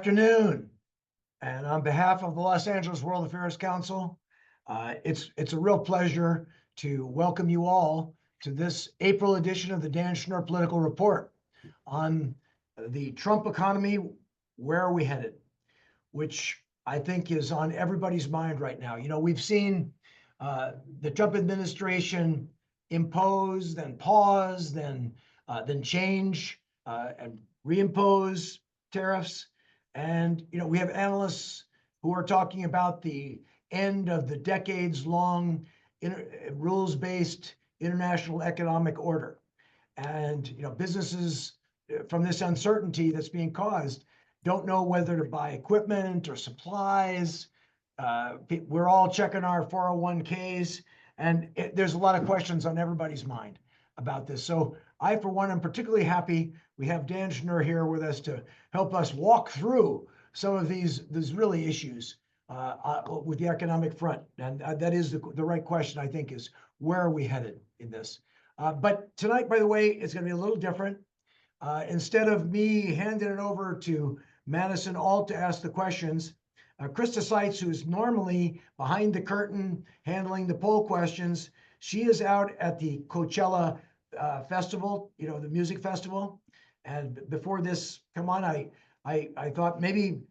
afternoon. And on behalf of the Los Angeles World Affairs Council, it's a real pleasure to welcome you all to this April edition of the Dan Schnur Political Report on the Trump economy, where are we headed, which I think is on everybody's mind right now. You know, we've seen the Trump administration impose, then pause, then change and reimpose tariffs. And, you know, we have analysts who are talking about the end of the decades-long rules-based international economic order. And, you know, businesses from this uncertainty that's being caused don't know whether to buy equipment or supplies. We're all checking our 401ks, and there's a lot of questions on everybody's mind about this. So I, for one, am particularly happy we have Dan Schnur here with us to help us walk through some of these really issues with the economic front. And that is the right question, I think, is where are we headed in this? But tonight, by the way, it's going to be a little different. Instead of me handing it over to Madison Alt to ask the questions, Krista Seitz, who is normally behind the curtain handling the poll questions, she is out at the Coachella festival, you know, the music festival. And before this come on, I thought maybe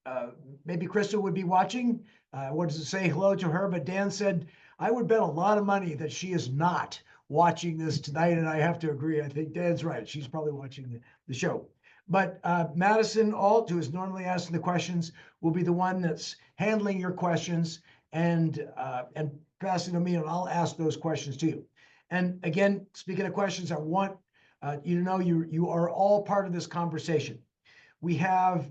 Krista would be watching. I wanted to say hello to her, but Dan said I would bet a lot of money that she is not watching this tonight, and I have to agree. I think Dan's right. She's probably watching the show. But Madison Alt, who is normally asking the questions, will be the one that's handling your questions and passing to me, and I'll ask those questions to you. And again, speaking of questions, I want you to know you are all part of this conversation. We have,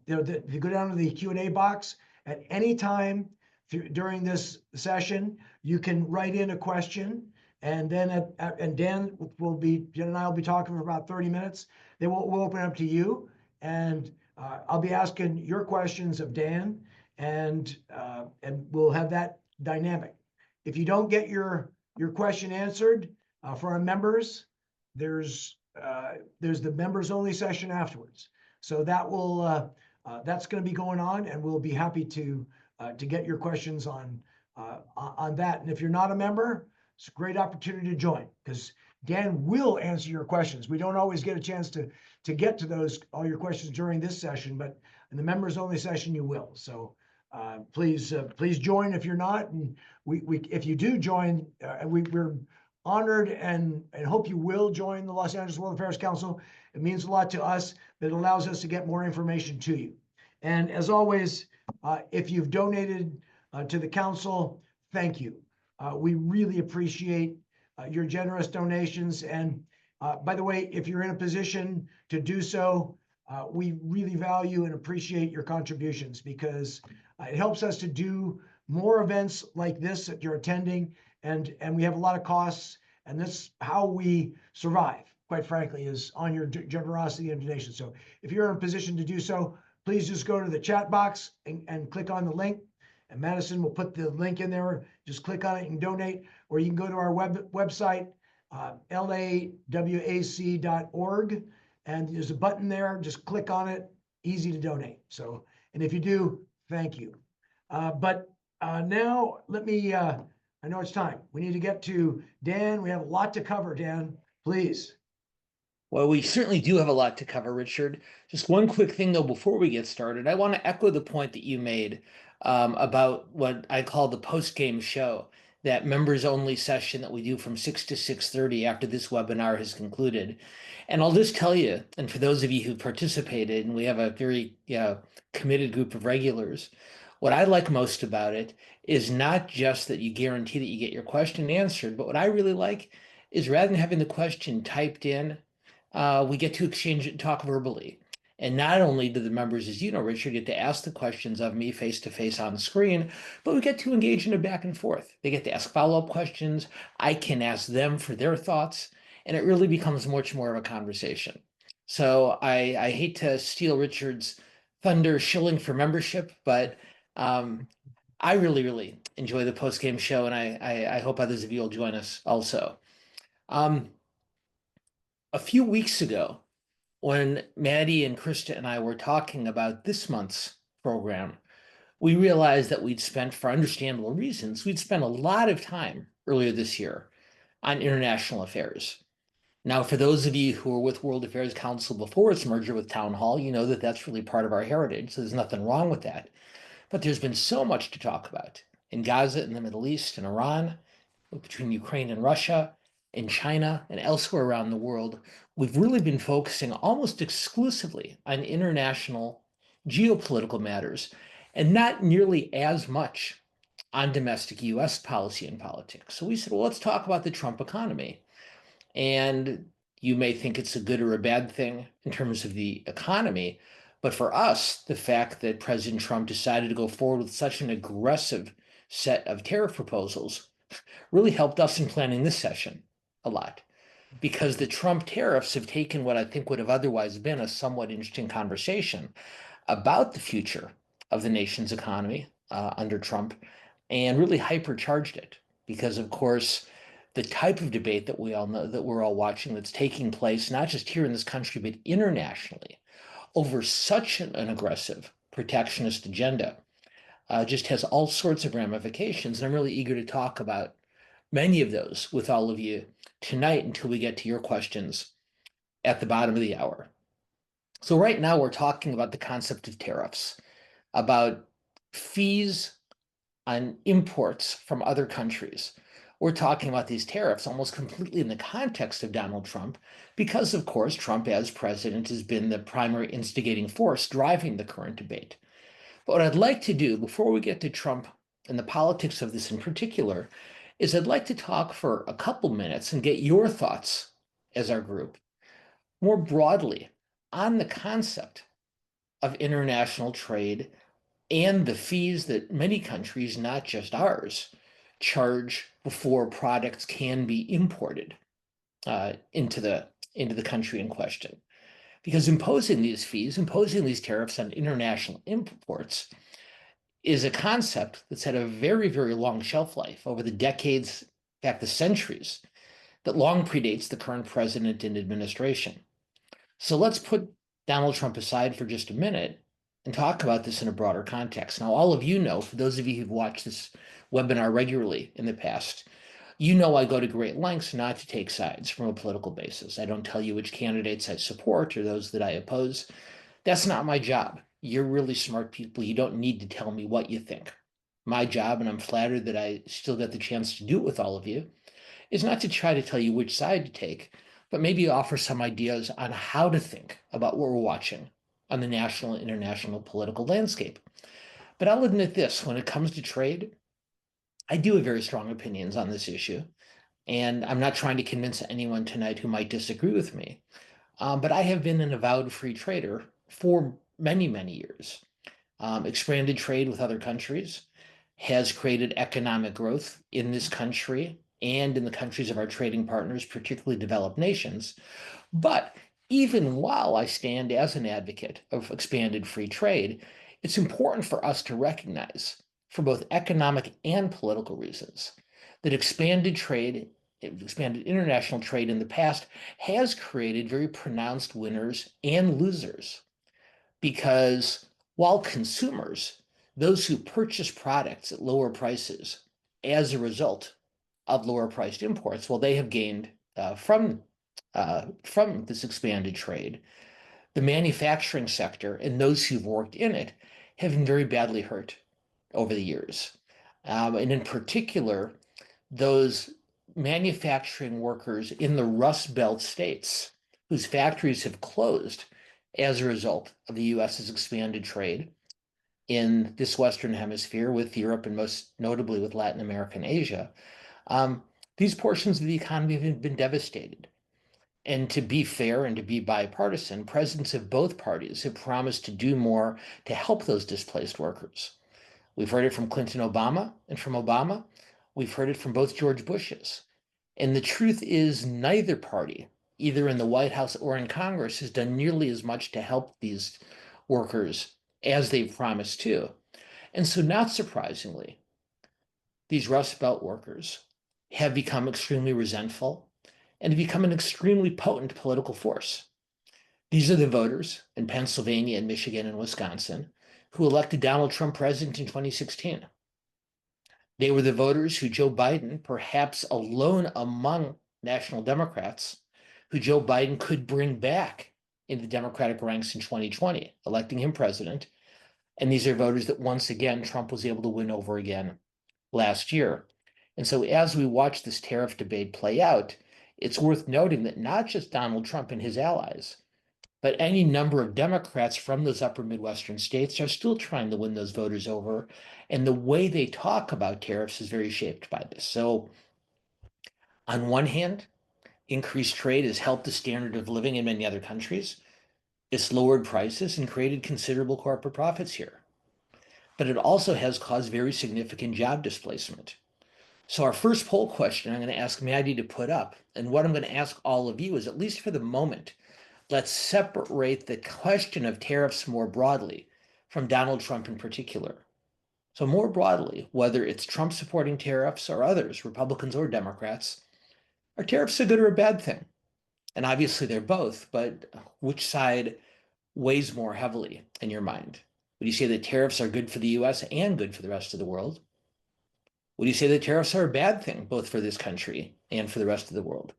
if you go down to the Q&A box at any time during this session, you can write in a question. And then and Dan and I will be talking for about 30 minutes. Then we'll open up to you, and I'll be asking your questions of Dan, and we'll have that dynamic. If you don't get your question answered for our members, there's the members only session afterwards. So that will that's going to be going on, and we'll be happy to get your questions on that. And if you're not a member, it's a great opportunity to join, because Dan will answer your questions. We don't always get a chance to get to all your questions during this session, but in the members only session you will. So please join if you're not, and if you do join, we're honored and hope you will join the Los Angeles World Affairs Council. It means a lot to us. That allows us to get more information to you. And as always, if you've donated to the council, thank you. We really appreciate your generous donations. And by the way, if you're in a position to do so, we really value and appreciate your contributions, because it helps us to do more events like this that you're attending. And we have a lot of costs, and that's how we survive, quite frankly, is on your generosity and donation. So if you're in a position to do so, please just go to the chat box and click on the link. And Madison will put the link in there. Just click on it and donate, or you can go to our website, lawac.org, and there's a button there. Just click on it. Easy to donate. So, and if you do, thank you. But now let me, I know it's time. We need to get to Dan. We have a lot to cover, Dan. Please. Well, we certainly do have a lot to cover, Richard. Just one quick thing, though, before we get started. I want to echo the point that you made about what I call the post-game show, that members-only session that we do from 6 to 6:30 after this webinar has concluded. And I'll just tell you, and for those of you who participated, and we have a very committed group of regulars, what I like most about it is not just that you guarantee that you get your question answered, but what I really like is, rather than having the question typed in, we get to exchange it and talk verbally. And not only do the members, as you know, Richard, get to ask the questions of me face-to-face on the screen, but we get to engage in a back and forth. They get to ask follow-up questions. I can ask them for their thoughts, and it really becomes much more of a conversation. So I hate to steal Richard's thunder shilling for membership, but I really, really enjoy the post-game show, and I hope others of you will join us also. A few weeks ago, when Maddie and Krista and I were talking about this month's program, we realized that for understandable reasons, we'd spent a lot of time earlier this year on international affairs. Now, for those of you who were with World Affairs Council before its merger with Town Hall, you know that that's really part of our heritage, so there's nothing wrong with that. But there's been so much to talk about in Gaza, in the Middle East, in Iran, between Ukraine and Russia, in China, and elsewhere around the world. We've really been focusing almost exclusively on international geopolitical matters and not nearly as much on domestic US policy and politics. So we said, well, let's talk about the Trump economy. And you may think it's a good or a bad thing in terms of the economy. But for us, the fact that President Trump decided to go forward with such an aggressive set of tariff proposals really helped us in planning this session a lot. Because the Trump tariffs have taken what I think would have otherwise been a somewhat interesting conversation about the future of the nation's economy under Trump and really hypercharged it. Because, of course, the type of debate that we all know that we're all watching that's taking place, not just here in this country, but internationally, over such an aggressive protectionist agenda, just has all sorts of ramifications. And I'm really eager to talk about many of those with all of you tonight until we get to your questions at the bottom of the hour. So right now we're talking about the concept of tariffs, about fees on imports from other countries. We're talking about these tariffs almost completely in the context of Donald Trump, because, of course, Trump as president has been the primary instigating force driving the current debate. But what I'd like to do before we get to Trump and the politics of this in particular is I'd like to talk for a couple minutes and get your thoughts as our group more broadly on the concept of international trade and the fees that many countries, not just ours, charge before products can be imported into the country in question. Because imposing these tariffs on international imports is a concept that's had a very, very long shelf life over the decades, in fact, the centuries, that long predates the current president and administration. So let's put Donald Trump aside for just a minute and talk about this in a broader context. Now, all of you know, for those of you who've watched this webinar regularly in the past, you know I go to great lengths not to take sides from a political basis. I don't tell you which candidates I support or those that I oppose. That's not my job. You're really smart people. You don't need to tell me what you think. My job, and I'm flattered that I still get the chance to do it with all of you, is not to try to tell you which side to take, but maybe offer some ideas on how to think about what we're watching on the national and international political landscape. But I'll admit this, when it comes to trade, I do have very strong opinions on this issue. And I'm not trying to convince anyone tonight who might disagree with me. But I have been an avowed free trader for many, many years. Expanded trade with other countries has created economic growth in this country and in the countries of our trading partners, particularly developed nations. But even while I stand as an advocate of expanded free trade, it's important for us to recognize, for both economic and political reasons, that expanded international trade in the past has created very pronounced winners and losers. Because while consumers, those who purchase products at lower prices as a result of lower priced imports, well, they have gained from this expanded trade. The manufacturing sector and those who've worked in it have been very badly hurt over the years. And in particular, those manufacturing workers in the Rust Belt states whose factories have closed as a result of the US's expanded trade in this Western hemisphere with Europe and most notably with Latin America and Asia. These portions of the economy have been devastated. And to be fair and to be bipartisan, presidents of both parties have promised to do more to help those displaced workers. We've heard it from Clinton Obama and from Obama. We've heard it from both George Bushes. And the truth is neither party, either in the White House or in Congress, has done nearly as much to help these workers as they've promised to. And so not surprisingly, these Rust Belt workers have become extremely resentful and have become an extremely potent political force. These are the voters in Pennsylvania and Michigan and Wisconsin who elected Donald Trump president in 2016. They were the voters who Joe Biden, perhaps alone among national Democrats, who Joe Biden could bring back in the Democratic ranks in 2020, electing him president. And these are voters that once again Trump was able to win over again last year. And so as we watch this tariff debate play out, it's worth noting that not just Donald Trump and his allies, but any number of Democrats from those upper Midwestern states are still trying to win those voters over. And the way they talk about tariffs is very shaped by this. So, on one hand, increased trade has helped the standard of living in many other countries. It's lowered prices and created considerable corporate profits here. But it also has caused very significant job displacement. So, our first poll question I'm going to ask Maddie to put up, and what I'm going to ask all of you is, at least for the moment, let's separate the question of tariffs more broadly from Donald Trump in particular. So more broadly, whether it's Trump supporting tariffs or others, Republicans or Democrats, are tariffs a good or a bad thing? And obviously they're both, but which side weighs more heavily in your mind? Would you say that tariffs are good for the US and good for the rest of the world? Would you say that tariffs are a bad thing, both for this country and for the rest of the world?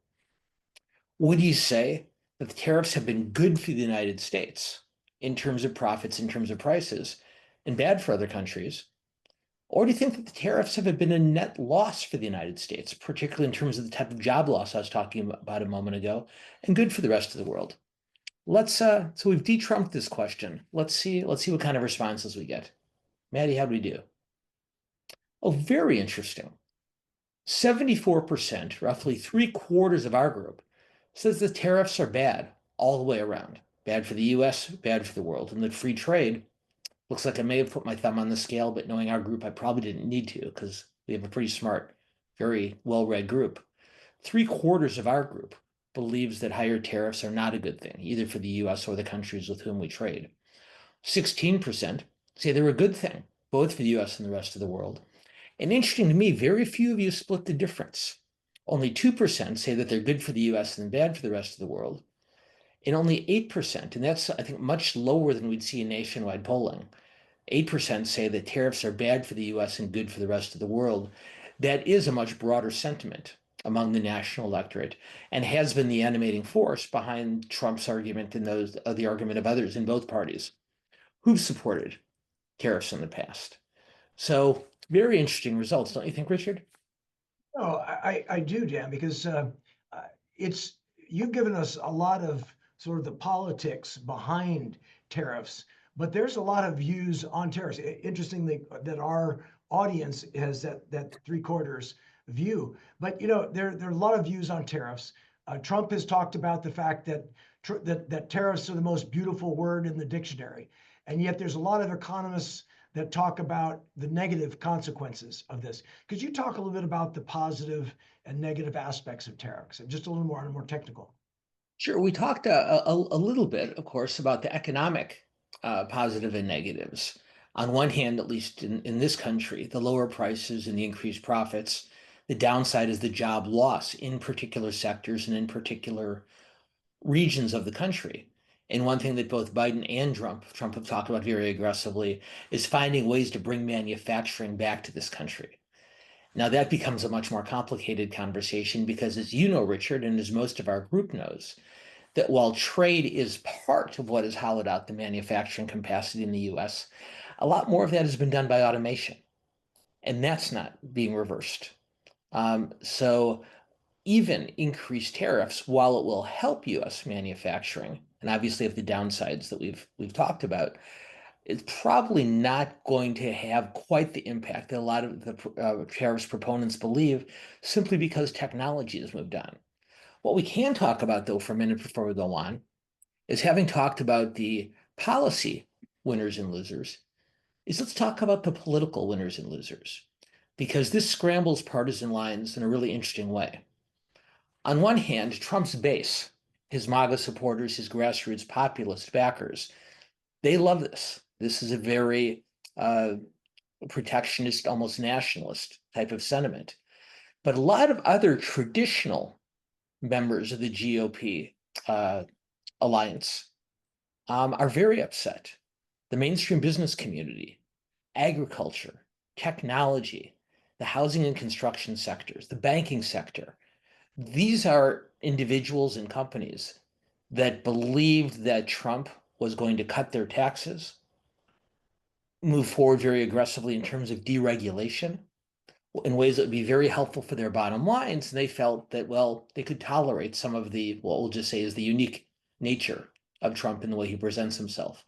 Would you say that the tariffs have been good for the United States in terms of profits, in terms of prices, and bad for other countries? Or do you think that the tariffs have been a net loss for the United States, particularly in terms of the type of job loss I was talking about a moment ago, and good for the rest of the world? So we've de-trumped this question. Let's see what kind of responses we get. Maddie, how do we do? Oh, very interesting. 74%, roughly 3/4 of our group, says the tariffs are bad all the way around. Bad for the US, bad for the world. And that free trade, looks like I may have put my thumb on the scale, but knowing our group, I probably didn't need to because we have a pretty smart, very well-read group. 3/4 of our group believes that higher tariffs are not a good thing, either for the US or the countries with whom we trade. 16% say they're a good thing, both for the US and the rest of the world. And interesting to me, very few of you split the difference. Only 2% say that they're good for the US and bad for the rest of the world. And only 8%, and that's, I think, much lower than we'd see in nationwide polling. 8% say that tariffs are bad for the US and good for the rest of the world. That is a much broader sentiment among the national electorate and has been the animating force behind Trump's argument and the argument of others in both parties who've supported tariffs in the past. So very interesting results, don't you think, Richard? No, I do, Dan, because it's you've given us a lot of sort of the politics behind tariffs, but there's a lot of views on tariffs. Interestingly, that our audience has that 3/4 view. But there are a lot of views on tariffs. Trump has talked about the fact that tariffs are the most beautiful word in the dictionary, and yet there's a lot of economists that talk about the negative consequences of this. Could you talk a little bit about the positive and negative aspects of tariffs, and just a little more technical? Sure. We talked a little bit, of course, about the economic positive and negatives. On one hand, at least in this country, the lower prices and the increased profits. The downside is the job loss in particular sectors and in particular regions of the country. And one thing that both Biden and Trump have talked about very aggressively is finding ways to bring manufacturing back to this country. Now, that becomes a much more complicated conversation because, as you know, Richard, and as most of our group knows, that while trade is part of what has hollowed out the manufacturing capacity in the US, a lot more of that has been done by automation, and that's not being reversed. So even increased tariffs, while it will help US manufacturing, and obviously have the downsides that we've talked about, it's probably not going to have quite the impact that a lot of the tariffs proponents believe, simply because technology has moved on. What we can talk about, though, for a minute before we go on, is having talked about the policy winners and losers, is let's talk about the political winners and losers, because this scrambles partisan lines in a really interesting way. On one hand, Trump's base, his MAGA supporters, his grassroots populist backers, they love this. This is a very protectionist, almost nationalist type of sentiment. But a lot of other traditional members of the GOP alliance are very upset. The mainstream business community, agriculture, technology, the housing and construction sectors, the banking sector. These are individuals and companies that believed that Trump was going to cut their taxes, move forward very aggressively in terms of deregulation in ways that would be very helpful for their bottom lines. And they felt that, well, they could tolerate some of the, what we'll just say is the unique nature of Trump in the way he presents himself.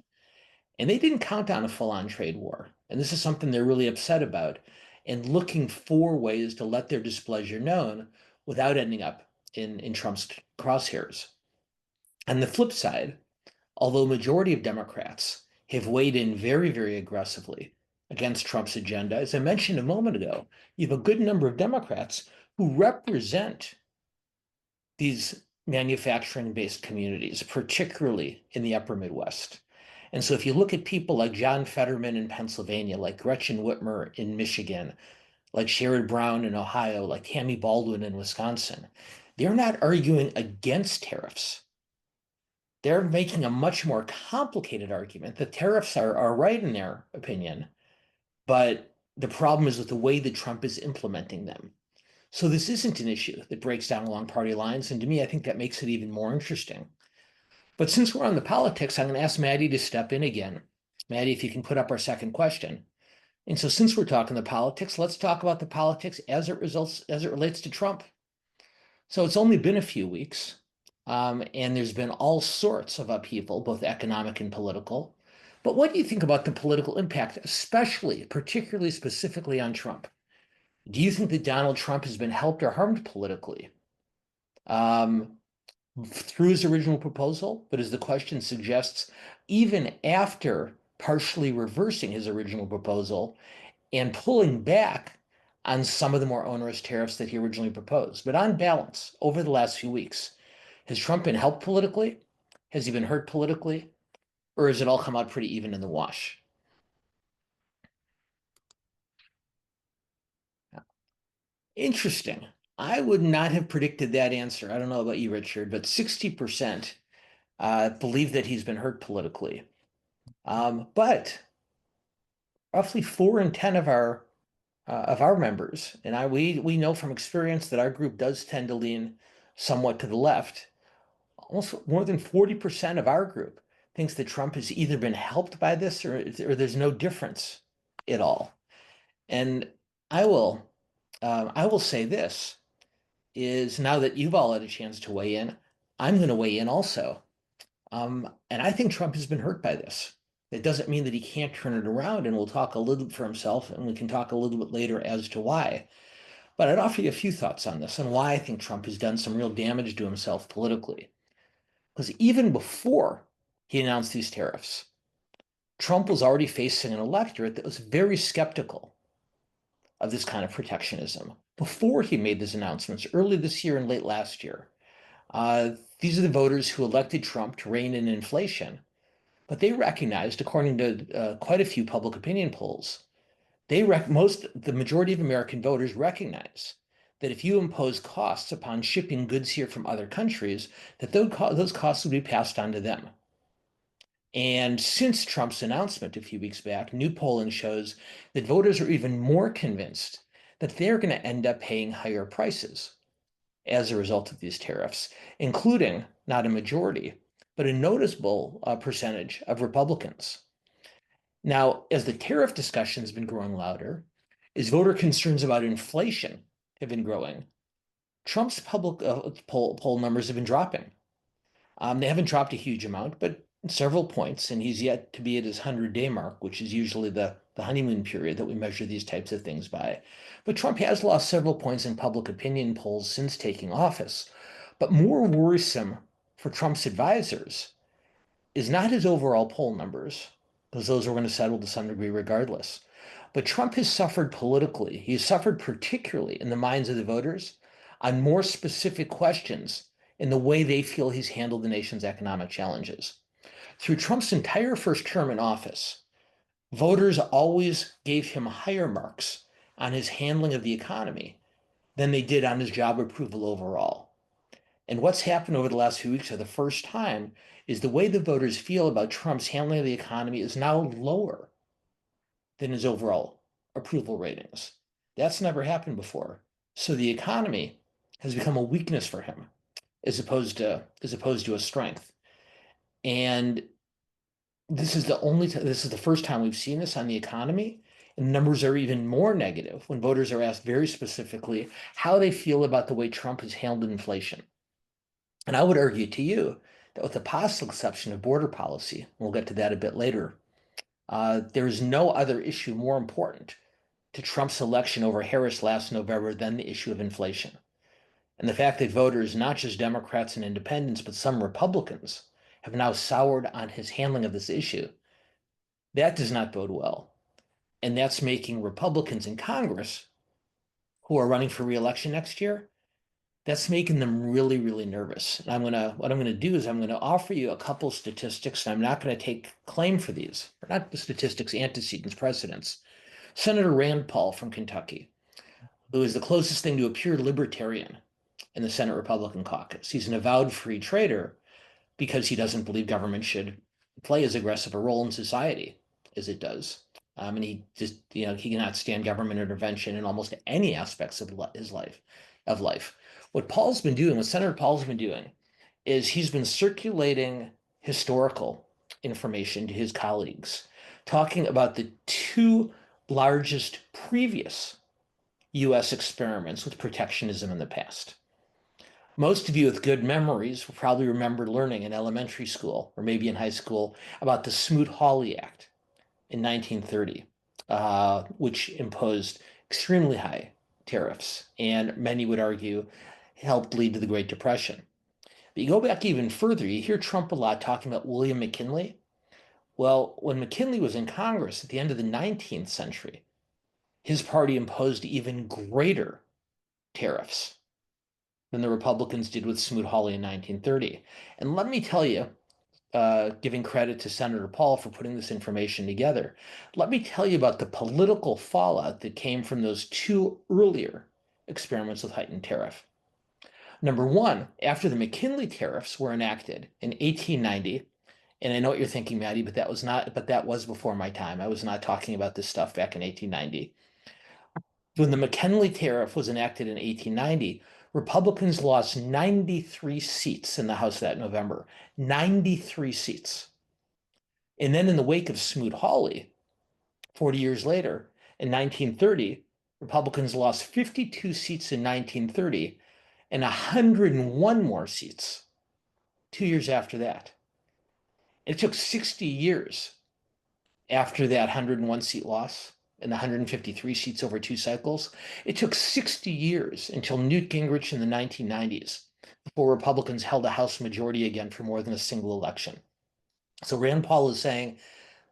And they didn't count on a full-on trade war. And this is something they're really upset about and looking for ways to let their displeasure known without ending up in Trump's crosshairs. On the flip side, although a majority of Democrats have weighed in very, very aggressively against Trump's agenda, as I mentioned a moment ago, you have a good number of Democrats who represent these manufacturing-based communities, particularly in the upper Midwest. And so if you look at people like John Fetterman in Pennsylvania, like Gretchen Whitmer in Michigan, like Sherrod Brown in Ohio, like Tammy Baldwin in Wisconsin, they're not arguing against tariffs. They're making a much more complicated argument that tariffs are right in their opinion, but the problem is with the way that Trump is implementing them. So this isn't an issue that breaks down along party lines. And to me, I think that makes it even more interesting. But since we're on the politics, I'm going to ask Maddie to step in again. Maddie, if you can put up our second question. And so since we're talking the politics, let's talk about the politics as it relates to Trump. So it's only been a few weeks, and there's been all sorts of upheaval, both economic and political. But what do you think about the political impact, especially, particularly specifically on Trump? Do you think that Donald Trump has been helped or harmed politically through his original proposal? But as the question suggests, even after partially reversing his original proposal and pulling back on some of the more onerous tariffs that he originally proposed. But on balance, over the last few weeks, has Trump been helped politically? Has he been hurt politically? Or has it all come out pretty even in the wash? Interesting. I would not have predicted that answer. I don't know about you, Richard, but 60% believe that he's been hurt politically. But roughly 4 in 10 of our members, and we know from experience that our group does tend to lean somewhat to the left. Almost more than 40% of our group thinks that Trump has either been helped by this or there's no difference at all. And I will say this is now that you've all had a chance to weigh in, I'm going to weigh in also. And I think Trump has been hurt by this. It doesn't mean that he can't turn it around, and we'll talk a little bit for himself, and we can talk a little bit later as to why. But I'd offer you a few thoughts on this and why I think Trump has done some real damage to himself politically. Because even before he announced these tariffs, Trump was already facing an electorate that was very skeptical of this kind of protectionism before he made these announcements early this year and late last year. These are the voters who elected Trump to rein in inflation, but they recognized, according to quite a few public opinion polls, the majority of American voters recognize that if you impose costs upon shipping goods here from other countries, that those costs would be passed on to them. And since Trump's announcement a few weeks back, new polling shows that voters are even more convinced that they're going to end up paying higher prices as a result of these tariffs, including not a majority, but a noticeable percentage of Republicans. Now, as the tariff discussion has been growing louder, as voter concerns about inflation have been growing, Trump's public poll numbers have been dropping. They haven't dropped a huge amount, but several points, and he's yet to be at his 100-day mark, which is usually the honeymoon period that we measure these types of things by. But Trump has lost several points in public opinion polls since taking office. But more worrisome for Trump's advisors is not his overall poll numbers, because those are going to settle to some degree regardless. But Trump has suffered politically. He's suffered particularly in the minds of the voters on more specific questions in the way they feel he's handled the nation's economic challenges. Through Trump's entire first term in office, voters always gave him higher marks on his handling of the economy than they did on his job approval overall. And what's happened over the last few weeks for the first time is the way the voters feel about Trump's handling of the economy is now lower than his overall approval ratings. That's never happened before. So the economy has become a weakness for him as opposed to a strength. And this is the first time we've seen this on the economy. And numbers are even more negative when voters are asked very specifically how they feel about the way Trump has handled inflation. And I would argue to you that with the possible exception of border policy, we'll get to that a bit later, there is no other issue more important to Trump's election over Harris last November than the issue of inflation. And the fact that voters, not just Democrats and independents, but some Republicans, have now soured on his handling of this issue, that does not bode well. And that's making Republicans in Congress who are running for re-election next year, that's making them really, really nervous. And what I'm gonna do is I'm gonna offer you a couple statistics, and I'm not gonna take claim for these. They're not the statistics, antecedents, precedents. Senator Rand Paul from Kentucky, who is the closest thing to a pure libertarian in the Senate Republican caucus. He's an avowed free trader because he doesn't believe government should play as aggressive a role in society as it does. And he just, he cannot stand government intervention in almost any aspects of his life. What Senator Paul's been doing is he's been circulating historical information to his colleagues, talking about the two largest previous US experiments with protectionism in the past. Most of you with good memories will probably remember learning in elementary school or maybe in high school about the Smoot-Hawley Act in 1930, which imposed extremely high tariffs and many would argue helped lead to the Great Depression. But you go back even further, you hear Trump a lot talking about William McKinley. Well, when McKinley was in Congress at the end of the 19th century, his party imposed even greater tariffs than the Republicans did with Smoot-Hawley in 1930. And let me tell you, giving credit to Senator Paul for putting this information together, let me tell you about the political fallout that came from those two earlier experiments with heightened tariff. Number one, after the McKinley tariffs were enacted in 1890, and I know what you're thinking, Maddie, but that was before my time. I was not talking about this stuff back in 1890. When the McKinley tariff was enacted in 1890, Republicans lost 93 seats in the House that November. 93 seats. And then in the wake of Smoot-Hawley, 40 years later, in 1930, Republicans lost 52 seats in 1930 and 101 more seats 2 years after that. It took 60 years after that 101 seat loss and 153 seats over 2 cycles. It took 60 years until Newt Gingrich in the 1990s before Republicans held a House majority again for more than a single election. So Rand Paul is saying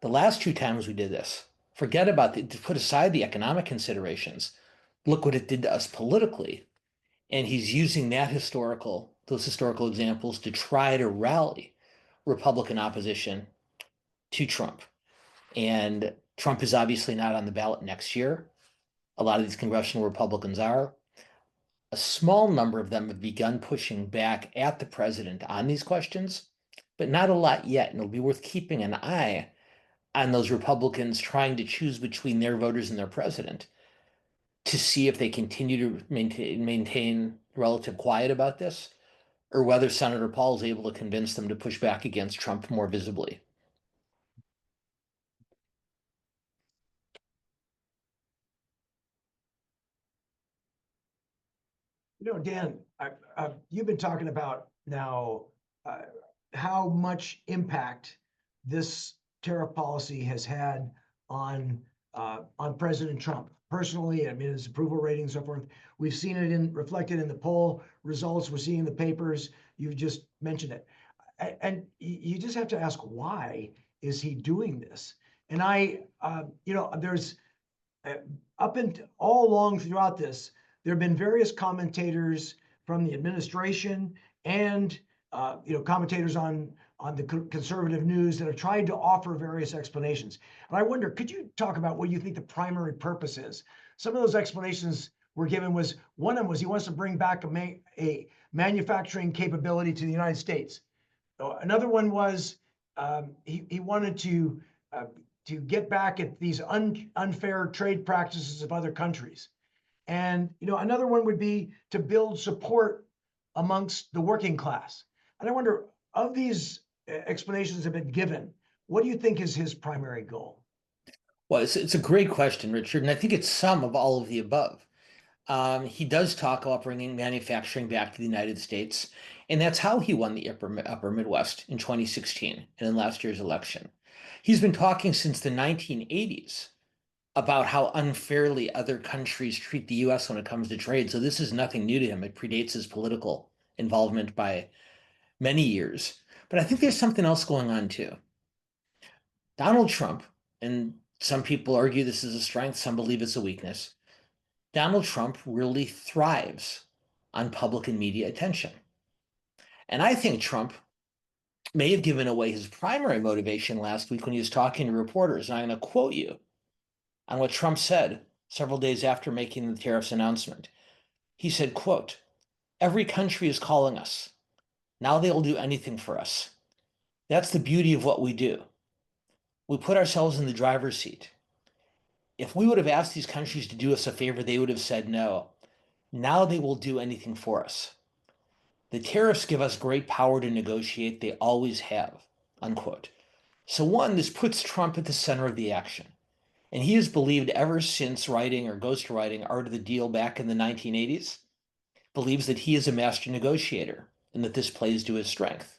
the last 2 times we did this, put aside the economic considerations, look what it did to us politically. And he's using those historical examples to try to rally Republican opposition to Trump. And Trump is obviously not on the ballot next year. A lot of these congressional Republicans are. A small number of them have begun pushing back at the president on these questions, but not a lot yet. And it'll be worth keeping an eye on those Republicans trying to choose between their voters and their president to see if they continue to maintain relative quiet about this, or whether Senator Paul is able to convince them to push back against Trump more visibly. Dan, you've been talking about now how much impact this tariff policy has had on President Trump personally. I mean, his approval rating and so forth. We've seen it reflected in the poll results. We're seeing the papers. You've just mentioned it, and you just have to ask, why is he doing this? And there's up and all along throughout this, there have been various commentators from the administration and commentators on the conservative news that have tried to offer various explanations. And I wonder, could you talk about what you think the primary purpose is? Some of those explanations were given one of them was he wants to bring back manufacturing capability to the United States. Another one was he wanted to get back at these unfair trade practices of other countries. And another one would be to build support amongst the working class. And I wonder, of these explanations have been given, what do you think is his primary goal? Well, it's a great question, Richard, and I think it's some of all of the above. He does talk about bringing manufacturing back to the United States, and that's how he won the upper Midwest in 2016 and in last year's election. He's been talking since the 1980s about how unfairly other countries treat the US when it comes to trade. So this is nothing new to him. It predates his political involvement by many years. But I think there's something else going on too. Donald Trump, and some people argue this is a strength, some believe it's a weakness. Donald Trump really thrives on public and media attention. And I think Trump may have given away his primary motivation last week when he was talking to reporters. And I'm going to quote you on what Trump said several days after making the tariffs announcement. He said, quote, "Every country is calling us. Now they will do anything for us. That's the beauty of what we do. We put ourselves in the driver's seat. If we would have asked these countries to do us a favor, they would have said no. Now they will do anything for us. The tariffs give us great power to negotiate. They always have," unquote. So one, this puts Trump at the center of the action. And he has believed ever since writing or ghostwriting Art of the Deal back in the 1980s, believes that he is a master negotiator and that this plays to his strength.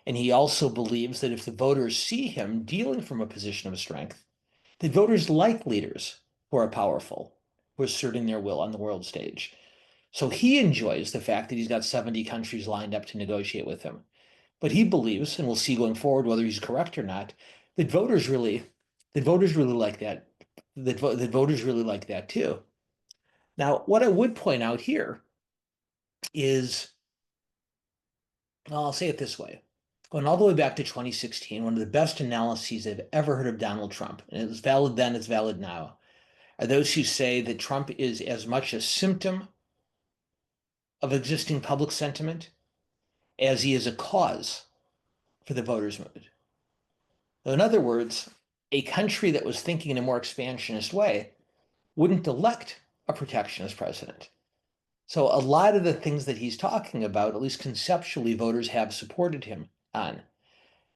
And he also believes that if the voters see him dealing from a position of strength, the voters like leaders who are powerful, who are asserting their will on the world stage. So he enjoys the fact that he's got 70 countries lined up to negotiate with him. But he believes, and we'll see going forward whether he's correct or not, that voters really like that. That voters really like that too. Now, what I would point out here is, well, I'll say it this way. Going all the way back to 2016, one of the best analyses I've ever heard of Donald Trump, and it was valid then, it's valid now, are those who say that Trump is as much a symptom of existing public sentiment as he is a cause for the voters' mood. So in other words, a country that was thinking in a more expansionist way wouldn't elect a protectionist president. So a lot of the things that he's talking about, at least conceptually, voters have supported him on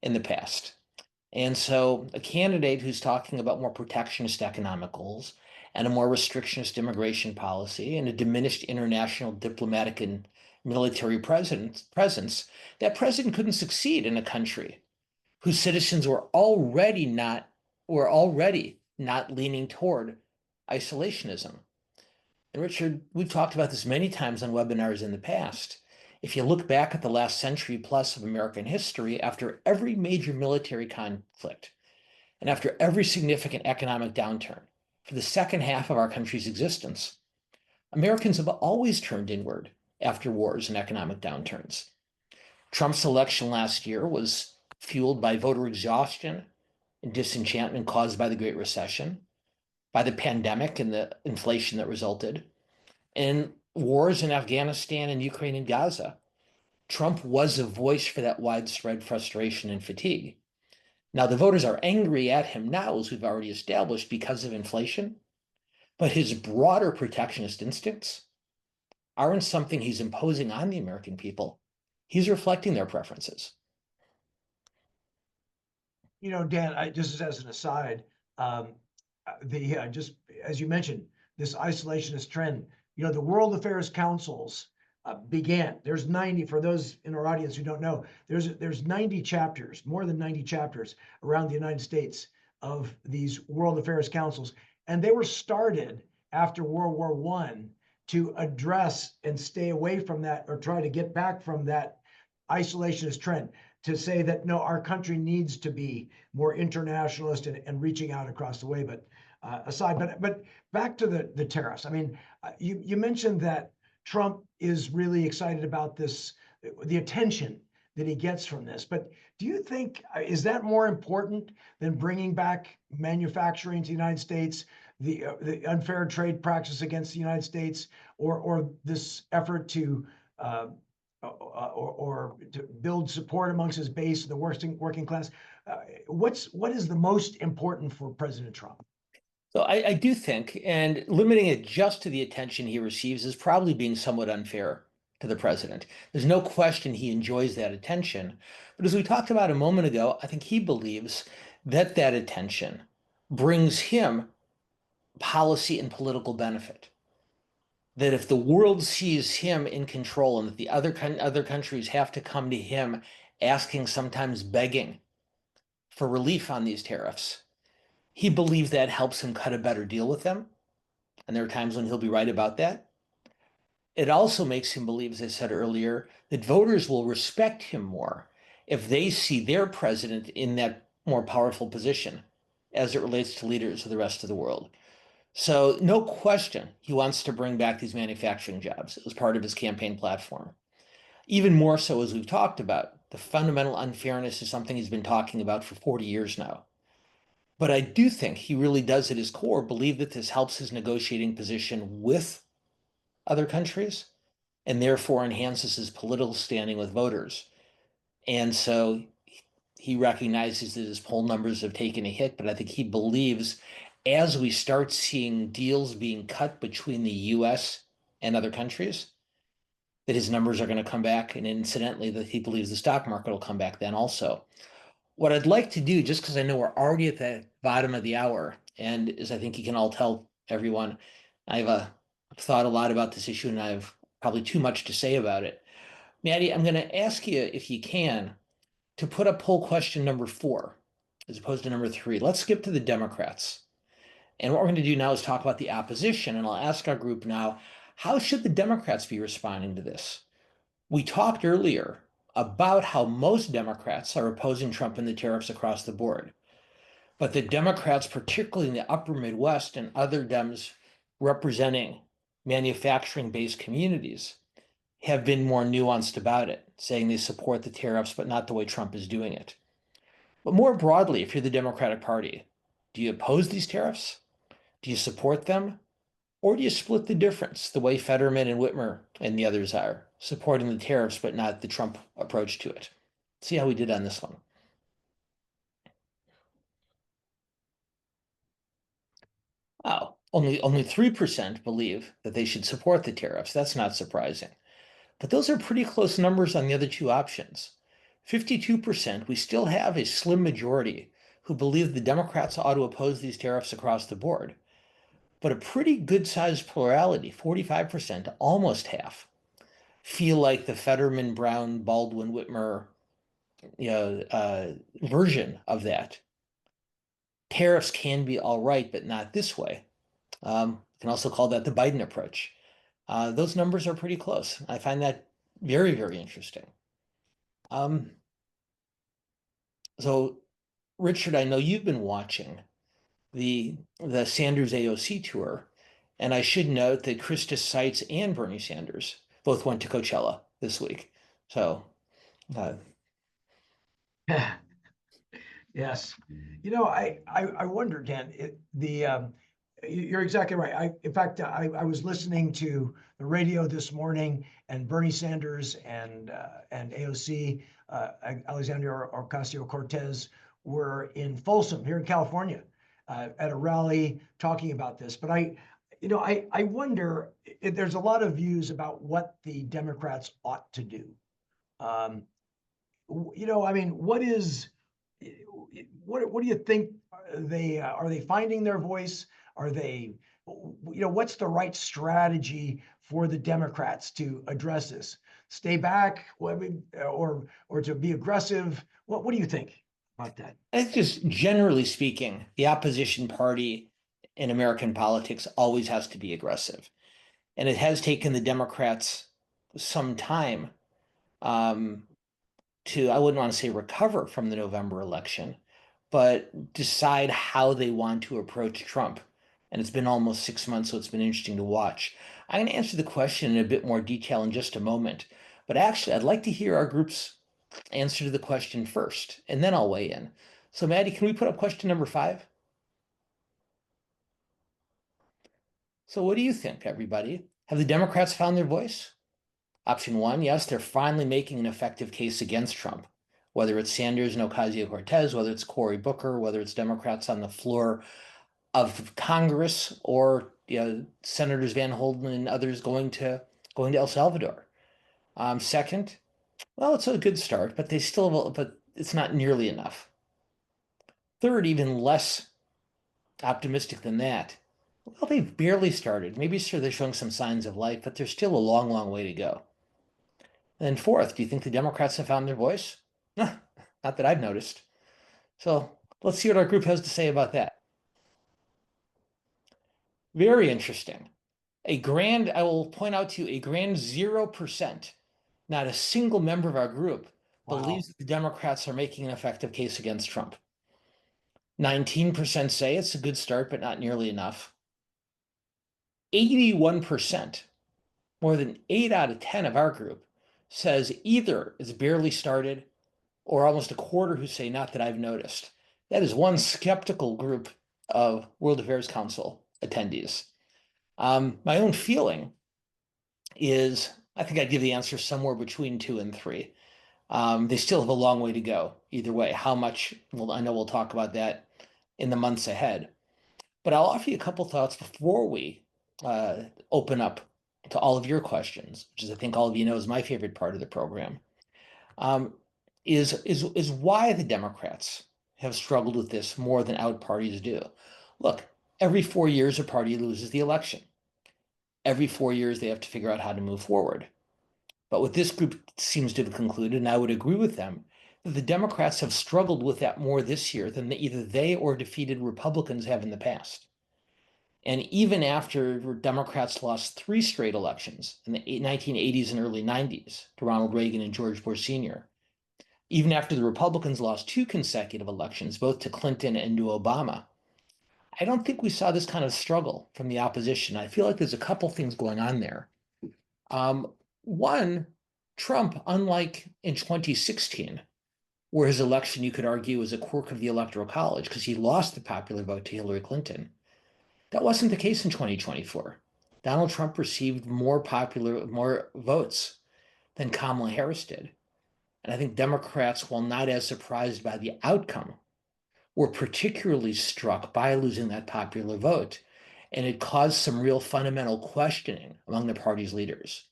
in the past. And so a candidate who's talking about more protectionist economic goals and a more restrictionist immigration policy and a diminished international diplomatic and military presence, that president couldn't succeed in a country whose citizens were already not leaning toward isolationism. And Richard, we've talked about this many times on webinars in the past. If you look back at the last century plus of American history, after every major military conflict and after every significant economic downturn, for the second half of our country's existence, Americans have always turned inward after wars and economic downturns. Trump's election last year was fueled by voter exhaustion and disenchantment caused by the Great Recession, by the pandemic and the inflation that resulted, and wars in Afghanistan and Ukraine and Gaza. Trump was a voice for that widespread frustration and fatigue. Now, the voters are angry at him now, as we've already established, because of inflation, but his broader protectionist instincts aren't something he's imposing on the American people. He's reflecting their preferences. Dan, just as an aside, just as you mentioned, this isolationist trend, the World Affairs Councils began. There's 90, for those in our audience who don't know, there's 90 chapters, more than 90 chapters around the United States of these World Affairs Councils. And they were started after World War I to address and stay away from that, or try to get back from that isolationist trend, to say that no, our country needs to be more internationalist and reaching out across the way. But but back to the tariffs. I mean, you mentioned that Trump is really excited about this, the attention that he gets from this. But do you think, is that more important than bringing back manufacturing to the United States, the unfair trade practice against the United States, or this effort to or to build support amongst his base, the working class. What is the most important for President Trump? So I do think, and limiting it just to the attention he receives is probably being somewhat unfair to the president. There's no question he enjoys that attention. But as we talked about a moment ago, I think he believes that that attention brings him policy and political benefit. That if the world sees him in control and that the other countries have to come to him asking, sometimes begging for relief on these tariffs, he believes that helps him cut a better deal with them. And there are times when he'll be right about that. It also makes him believe, as I said earlier, that voters will respect him more if they see their president in that more powerful position as it relates to leaders of the rest of the world. So no question, he wants to bring back these manufacturing jobs. It was part of his campaign platform. Even more so, as we've talked about, the fundamental unfairness is something he's been talking about for 40 years now. But I do think he really does at his core believe that this helps his negotiating position with other countries and therefore enhances his political standing with voters. And so he recognizes that his poll numbers have taken a hit, but I think he believes as we start seeing deals being cut between the US and other countries, that his numbers are going to come back. And incidentally, that he believes the stock market will come back then also. What I'd like to do, just because I know we're already at the bottom of the hour, and as I think you can all tell everyone, I've thought a lot about this issue and I have probably too much to say about it. Maddie, I'm going to ask you, if you can, to put up poll question number 4 as opposed to number 3. Let's skip to the Democrats. And what we're going to do now is talk about the opposition. And I'll ask our group now, how should the Democrats be responding to this? We talked earlier about how most Democrats are opposing Trump and the tariffs across the board. But the Democrats, particularly in the upper Midwest and other Dems representing manufacturing-based communities, have been more nuanced about it, saying they support the tariffs, but not the way Trump is doing it. But more broadly, if you're the Democratic Party, do you oppose these tariffs? Do you support them? Or do you split the difference, the way Fetterman and Whitmer and the others are, supporting the tariffs, but not the Trump approach to it? See how we did on this one. Oh, only 3% believe that they should support the tariffs. That's not surprising. But those are pretty close numbers on the other two options. 52%, we still have a slim majority who believe the Democrats ought to oppose these tariffs across the board. But a pretty good-sized plurality, 45%, almost half, feel like the Fetterman, Brown, Baldwin, Whitmer, version of that. Tariffs can be all right, but not this way. You can also call that the Biden approach. Those numbers are pretty close. I find that very, very interesting. So, Richard, I know you've been watching the Sanders AOC tour, and I should note that Krista Seitz and Bernie Sanders both went to Coachella this week. So, Yes. I wonder, Dan, you're exactly right. In fact, I was listening to the radio this morning, and Bernie Sanders and AOC, Alexandria Ocasio-Cortez, were in Folsom here in California at a rally talking about this. But I wonder, there's a lot of views about what the Democrats ought to do. I mean, what do you think are they finding their voice? Are they, what's the right strategy for the Democrats to address this? Stay back, well, I mean, or to be aggressive? What do you think about that? I think, just generally speaking, the opposition party in American politics always has to be aggressive. And it has taken the Democrats some time to, I wouldn't want to say recover from the November election, but decide how they want to approach Trump. And it's been almost 6 months, so it's been interesting to watch. I'm going to answer the question in a bit more detail in just a moment. But actually, I'd like to hear our group's answer to the question first, and then I'll weigh in. So, Maddie, can we put up question number 5? So what do you think, everybody? Have the Democrats found their voice? Option one, yes, they're finally making an effective case against Trump, whether it's Sanders and Ocasio-Cortez, whether it's Cory Booker, whether it's Democrats on the floor of Congress, or Senators Van Holden and others going to El Salvador. Second, well, it's a good start, but but it's not nearly enough. Third, even less optimistic than that. Well, they've barely started. Maybe sure they're showing some signs of life, but there's still a long, long way to go. And then fourth, do you think the Democrats have found their voice? Not that I've noticed. So let's see what our group has to say about that. Very interesting. I will point out to you, a grand 0%, not a single member of our group believes that the Democrats are making an effective case against Trump. 19% say it's a good start, but not nearly enough. 81%, more than 8 out of 10 of our group, says either it's barely started, or almost a quarter who say not that I've noticed. That is one skeptical group of World Affairs Council attendees. My own feeling is I think I'd give the answer somewhere between 2 and 3. They still have a long way to go either way. How much? Well, I know we'll talk about that in the months ahead. But I'll offer you a couple thoughts before we open up to all of your questions, which is, I think all of you know, is my favorite part of the program. Is why the Democrats have struggled with this more than out parties do. Look, every 4 years a party loses the election. Every 4 years they have to figure out how to move forward. But what this group seems to have concluded, and I would agree with them, that the Democrats have struggled with that more this year than either they or defeated Republicans have in the past. And even after Democrats lost 3 straight elections in the 1980s and early 90s to Ronald Reagan and George Bush Sr., even after the Republicans lost 2 consecutive elections, both to Clinton and to Obama, I don't think we saw this kind of struggle from the opposition. I feel like there's a couple things going on there. One, Trump, unlike in 2016, where his election, you could argue, was a quirk of the Electoral College because he lost the popular vote to Hillary Clinton. That wasn't the case in 2024. Donald Trump received more votes than Kamala Harris did. And I think Democrats, while not as surprised by the outcome, were particularly struck by losing that popular vote. And it caused some real fundamental questioning among the party's leaders.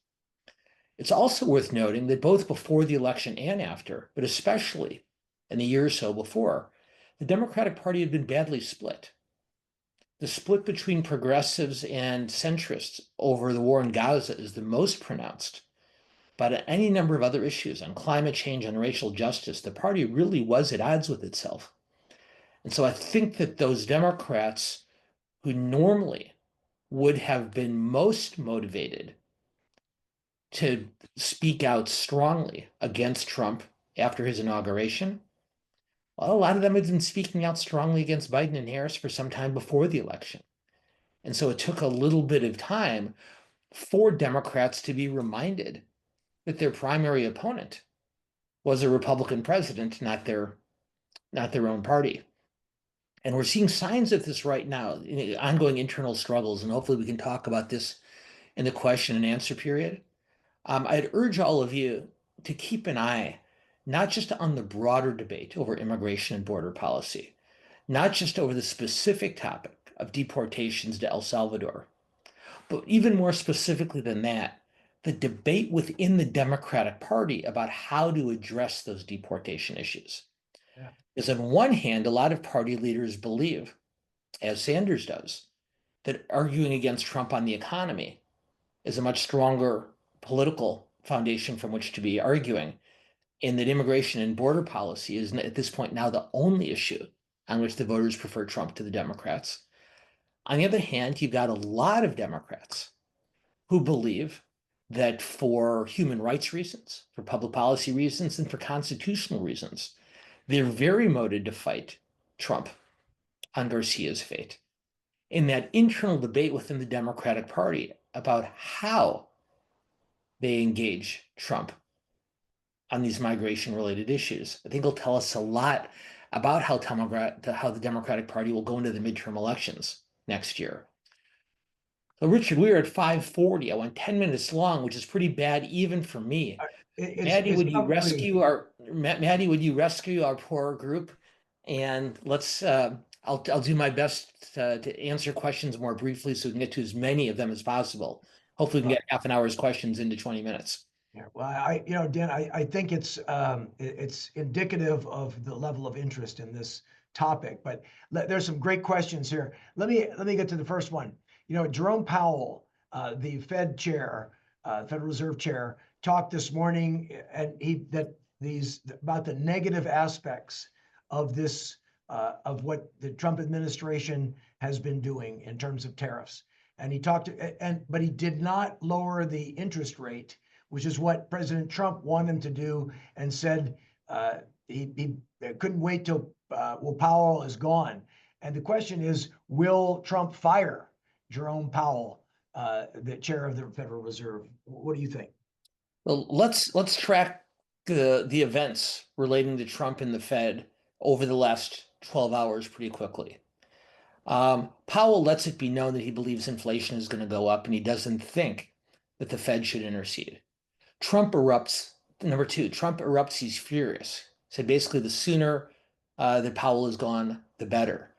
It's also worth noting that both before the election and after, but especially in the year or so before, the Democratic Party had been badly split. The split between progressives and centrists over the war in Gaza is the most pronounced. But on any number of other issues, on climate change, on racial justice, the party really was at odds with itself. And so I think that those Democrats who normally would have been most motivated to speak out strongly against Trump after his inauguration, well, a lot of them had been speaking out strongly against Biden and Harris for some time before the election. And so it took a little bit of time for Democrats to be reminded that their primary opponent was a Republican president, not their own party. And we're seeing signs of this right now, ongoing internal struggles, and hopefully we can talk about this in the question and answer period. I'd urge all of you to keep an eye, not just on the broader debate over immigration and border policy, not just over the specific topic of deportations to El Salvador, but even more specifically than that, the debate within the Democratic Party about how to address those deportation issues. Yeah. Because on one hand, a lot of party leaders believe, as Sanders does, that arguing against Trump on the economy is a much stronger political foundation from which to be arguing, and that immigration and border policy is at this point now the only issue on which the voters prefer Trump to the Democrats. On the other hand, you've got a lot of Democrats who believe that for human rights reasons, for public policy reasons, and for constitutional reasons, they're very motivated to fight Trump on Garcia's fate. In that internal debate within the Democratic Party about how they engage Trump on these migration-related issues, I think will tell us a lot about how the Democratic Party will go into the midterm elections next year. So Richard, we were at 5:40. I went 10 minutes long, which is pretty bad even for me. Maddie, It's would you probably, rescue our Maddie, would you rescue our poor group? And let's I'll do my best to answer questions more briefly so we can get to as many of them as possible. Hopefully we can get half an hour's questions into 20 minutes. yeah, well, Dan, I think it's indicative of the level of interest in this topic, but there's some great questions here. Let me get to the first one. Jerome Powell, the Fed chair, Federal Reserve chair, talked this morning, and these about the negative aspects of this of what the Trump administration has been doing in terms of tariffs. And but he did not lower the interest rate, which is what President Trump wanted him to do, and said he couldn't wait till Powell is gone. And the question is, will Trump fire Jerome Powell, the chair of the Federal Reserve? What do you think? Well, let's track the events relating to Trump and the Fed over the last 12 hours pretty quickly. Powell lets it be known that he believes inflation is going to go up and he doesn't think that the Fed should intercede. Trump erupts. Number two, Trump erupts. He's furious. So basically, the sooner that Powell is gone, the better.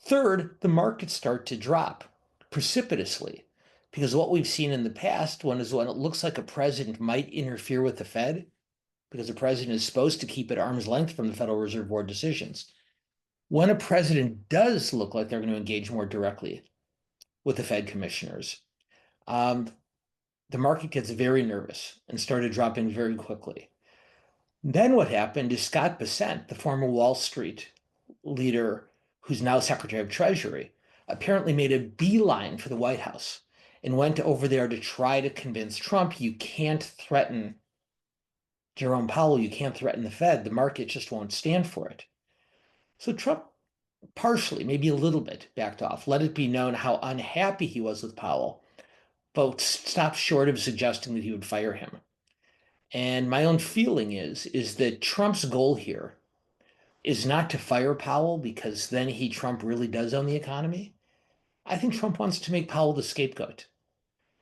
Third, the markets start to drop precipitously because what we've seen in the past when it looks like a president might interfere with the Fed, because the president is supposed to keep at arm's length from the Federal Reserve Board decisions. When a president does look like they're going to engage more directly with the Fed commissioners, the market gets very nervous and started dropping very quickly. Then what happened is Scott Bessent, the former Wall Street leader who's now Secretary of Treasury, apparently made a beeline for the White House and went over there to try to convince Trump, you can't threaten Jerome Powell, you can't threaten the Fed. The market just won't stand for it. So Trump partially, maybe a little bit, backed off, let it be known how unhappy he was with Powell, but stopped short of suggesting that he would fire him. And my own feeling is that Trump's goal here is not to fire Powell because then Trump really does own the economy. I think Trump wants to make Powell the scapegoat.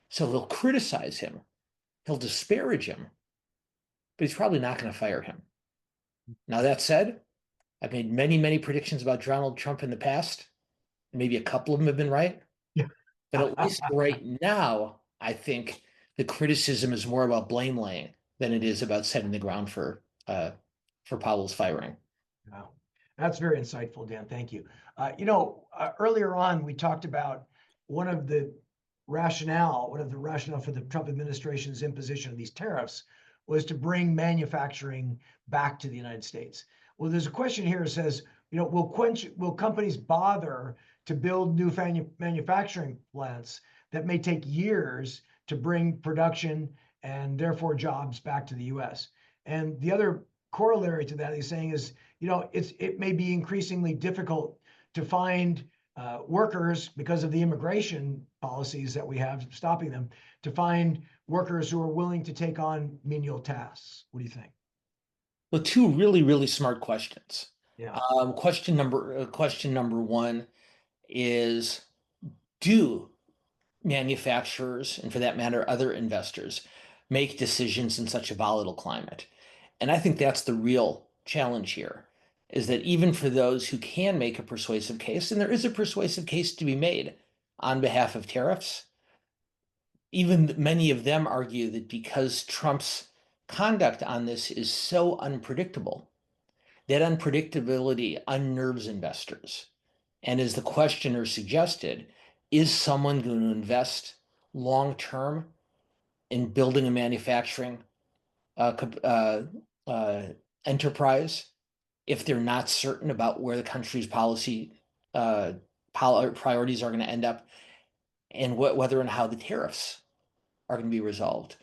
So he'll criticize him, he'll disparage him, but he's probably not going to fire him. Now, that said, I've made many, many predictions about Donald Trump in the past. Maybe a couple of them have been right. Yeah. But at least right now, I think the criticism is more about blame laying than it is about setting the ground for Powell's firing. Wow. That's very insightful, Dan. Thank you. Earlier on, we talked about one of the rationale for the Trump administration's imposition of these tariffs was to bring manufacturing back to the United States. Well, there's a question here that says, will companies bother to build new manufacturing plants that may take years to bring production and therefore jobs back to the U.S.? And the other corollary to that he's saying is, it may be increasingly difficult to find workers because of the immigration policies that we have stopping them, to find workers who are willing to take on menial tasks. What do you think? Well, two really, really smart questions. Yeah. Question number one is, do manufacturers, and for that matter, other investors, make decisions in such a volatile climate? And I think that's the real challenge here, is that even for those who can make a persuasive case, and there is a persuasive case to be made on behalf of tariffs, even many of them argue that because Trump's conduct on this is so unpredictable, that unpredictability unnerves investors. And as the questioner suggested, is someone going to invest long-term in building a manufacturing enterprise if they're not certain about where the country's policy priorities are going to end up, and whether and how the tariffs are going to be resolved?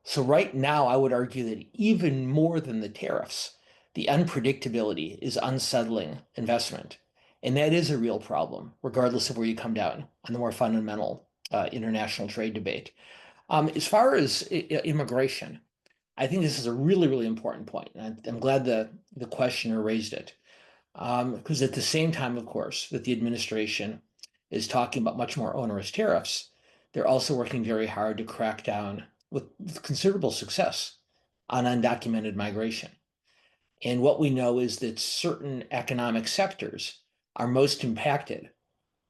So right now, I would argue that even more than the tariffs, the unpredictability is unsettling investment. And that is a real problem, regardless of where you come down on the more fundamental international trade debate. As far as immigration, I think this is a really, really important point. And I'm glad the questioner raised it. Because at the same time, of course, that the administration is talking about much more onerous tariffs, they're also working very hard to crack down with considerable success on undocumented migration. And what we know is that certain economic sectors are most impacted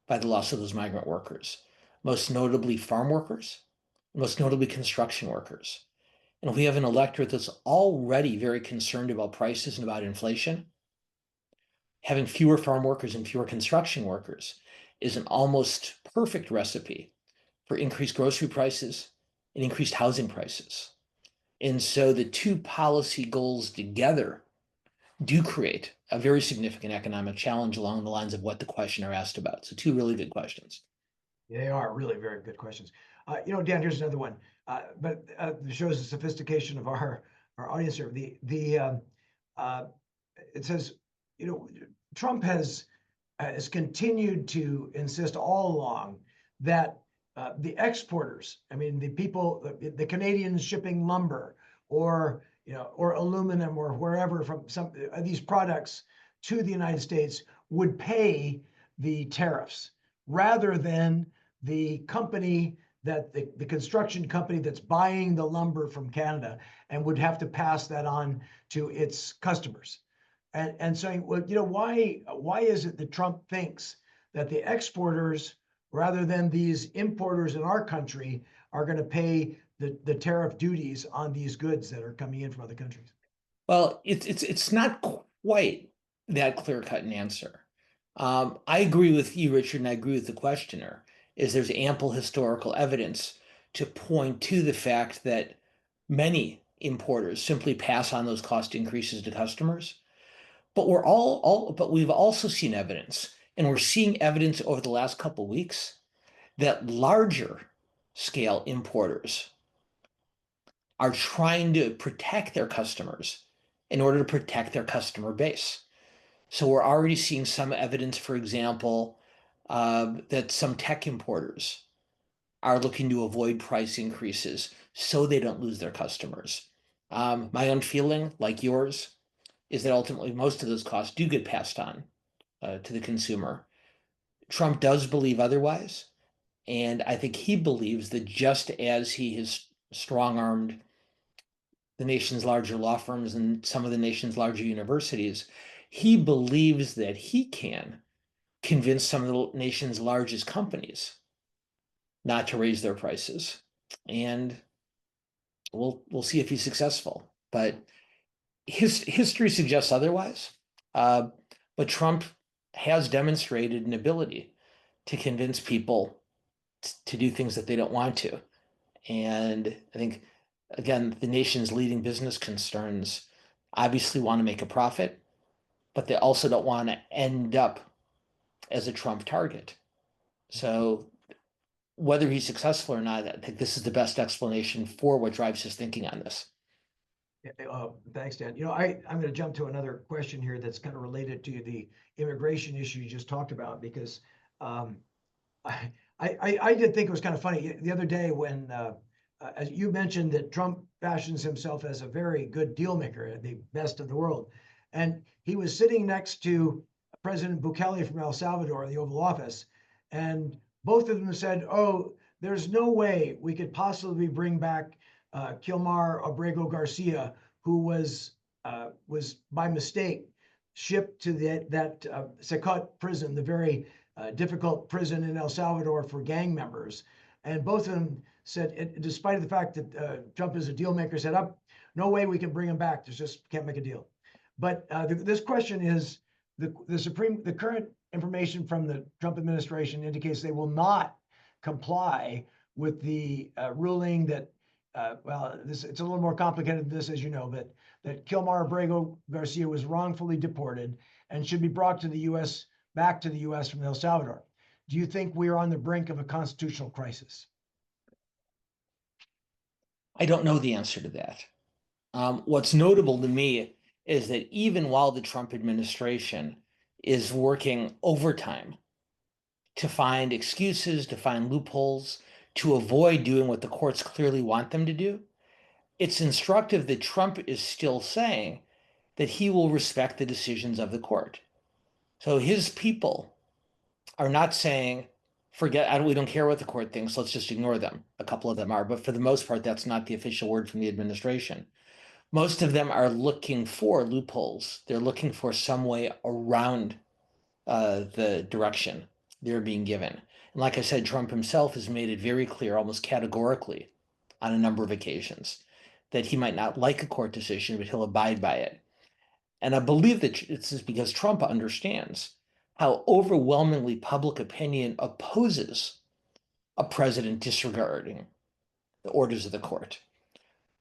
by the loss of those migrant workers, most notably farm workers, most notably construction workers. And we have an electorate that's already very concerned about prices and about inflation. Having fewer farm workers and fewer construction workers is an almost perfect recipe for increased grocery prices and increased housing prices. And so the two policy goals together do create a very significant economic challenge along the lines of what the questioner asked about. So two really good questions. They are really very good questions. Dan, here's another one. But it shows the sophistication of our audience here. It says, Trump has continued to insist all along that the exporters, I mean, the people, the Canadians shipping lumber or aluminum or wherever from some of these products to the United States would pay the tariffs rather than the company that the construction company that's buying the lumber from Canada and would have to pass that on to its customers. And saying, well, why is it that Trump thinks that the exporters, rather than these importers in our country, are going to pay the tariff duties on these goods that are coming in from other countries? Well, it's not quite that clear-cut an answer. I agree with you, Richard, and I agree with the questioner, is there's ample historical evidence to point to the fact that many importers simply pass on those cost increases to customers. But we've also seen evidence, and we're seeing evidence over the last couple of weeks that larger scale importers are trying to protect their customers in order to protect their customer base. So we're already seeing some evidence, for example, that some tech importers are looking to avoid price increases so they don't lose their customers. My own feeling, like yours, is that ultimately most of those costs do get passed on to the consumer. Trump does believe otherwise, and I think he believes that just as he has strong-armed the nation's larger law firms and some of the nation's larger universities, he believes that he can convince some of the nation's largest companies not to raise their prices. And we'll see if he's successful. But history suggests otherwise. But Trump has demonstrated an ability to convince people to do things that they don't want to. And I think, again, the nation's leading business concerns obviously want to make a profit, but they also don't want to end up as a Trump target. So whether he's successful or not, I think this is the best explanation for what drives his thinking on this. Thanks, Dan. I'm going to jump to another question here that's kind of related to the immigration issue you just talked about, because I did think it was kind of funny the other day when, as you mentioned, that Trump fashions himself as a very good deal maker, the best of the world. And he was sitting next to President Bukele from El Salvador in the Oval Office. And both of them said, oh, there's no way we could possibly bring back Kilmar Abrego Garcia, who was by mistake shipped to that Secot prison, the very difficult prison in El Salvador for gang members. And both of them said, despite the fact that Trump is a deal maker, said, no way we can bring him back. There's just can't make a deal. But this question is, the current information from the Trump administration indicates they will not comply with the ruling that, it's a little more complicated than this, as you know, but that Kilmar Abrego Garcia was wrongfully deported and should be brought to the U.S., back to the U.S. from El Salvador. Do you think we are on the brink of a constitutional crisis? I don't know the answer to that. What's notable to me is that even while the Trump administration is working overtime to find excuses, to find loopholes, to avoid doing what the courts clearly want them to do, it's instructive that Trump is still saying that he will respect the decisions of the court. So his people are not saying, we don't care what the court thinks. Let's just ignore them. A couple of them are, but for the most part, that's not the official word from the administration. Most of them are looking for loopholes. They're looking for some way around the direction they're being given. And like I said, Trump himself has made it very clear, almost categorically, on a number of occasions, that he might not like a court decision, but he'll abide by it. And I believe that it's because Trump understands how overwhelmingly public opinion opposes a president disregarding the orders of the court.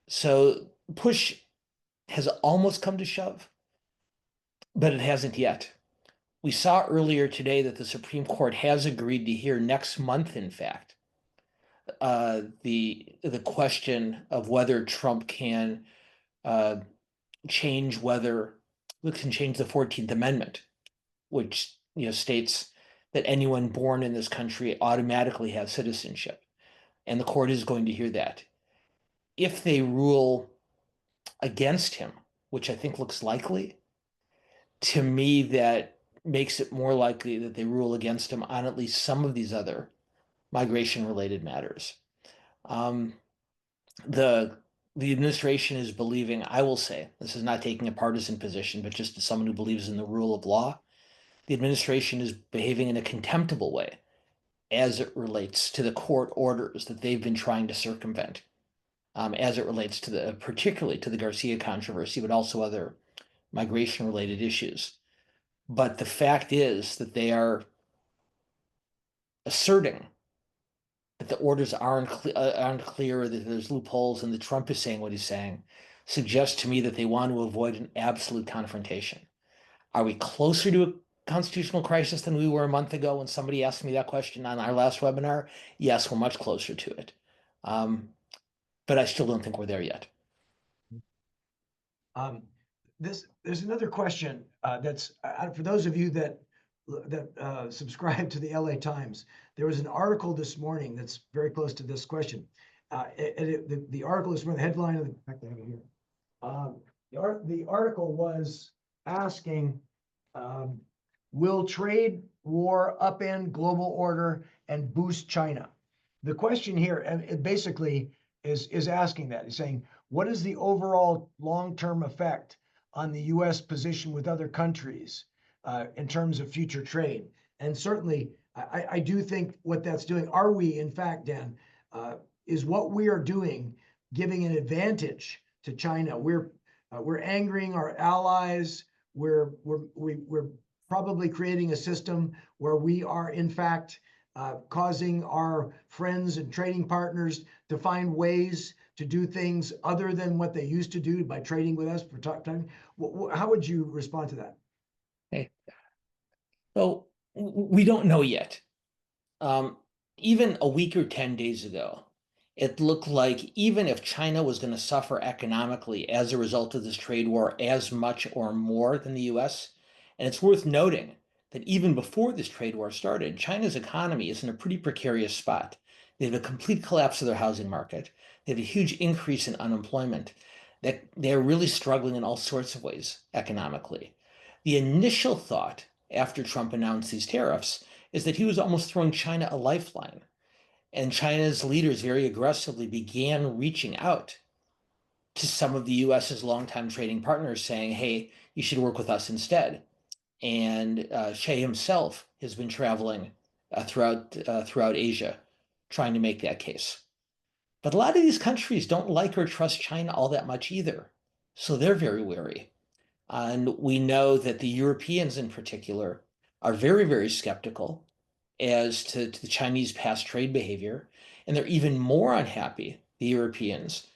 So push has almost come to shove, but it hasn't yet. We saw earlier today that the Supreme Court has agreed to hear next month, in fact, the question of whether Trump can change the 14th Amendment, which states that anyone born in this country automatically has citizenship. And the court is going to hear that. If they rule against him, which I think looks likely, to me that makes it more likely that they rule against him on at least some of these other migration-related matters. The administration is believing, I will say, this is not taking a partisan position, but just as someone who believes in the rule of law, the administration is behaving in a contemptible way as it relates to the court orders that they've been trying to circumvent, as it relates to particularly to the Garcia controversy, but also other migration-related issues. But the fact is that they are asserting that the orders aren't clear, that there's loopholes, and that Trump is saying what he's saying, suggests to me that they want to avoid an absolute confrontation. Are we closer to a constitutional crisis than we were a month ago when somebody asked me that question on our last webinar? Yes, we're much closer to it. But I still don't think we're there yet. There's another question that's for those of you that subscribe to the LA Times. There was an article this morning that's very close to this question. The article is from the headline of the. In fact, I have it here. The article was asking, will trade war upend global order and boost China? The question here, and it basically is asking that. It's saying, what is the overall long-term effect on the U.S. position with other countries in terms of future trade? And certainly, I do think what that's doing, are we, in fact, Dan, is what we are doing giving an advantage to China? We're angering our allies. We're probably creating a system where we are, in fact, causing our friends and trading partners to find ways to do things other than what they used to do by trading with us for time. How would you respond to that? Okay. So we don't know yet. Even a week or 10 days ago, it looked like even if China was going to suffer economically as a result of this trade war as much or more than the US, and it's worth noting that even before this trade war started, China's economy is in a pretty precarious spot. They have a complete collapse of their housing market. They have a huge increase in unemployment. That they're really struggling in all sorts of ways economically. The initial thought after Trump announced these tariffs is that he was almost throwing China a lifeline. And China's leaders very aggressively began reaching out to some of the US's longtime trading partners saying, hey, you should work with us instead. And Xi himself has been traveling throughout Asia trying to make that case. But a lot of these countries don't like or trust China all that much either. So they're very wary. And we know that the Europeans in particular are very, very skeptical as to the Chinese past trade behavior. And they're even more unhappy, the Europeans,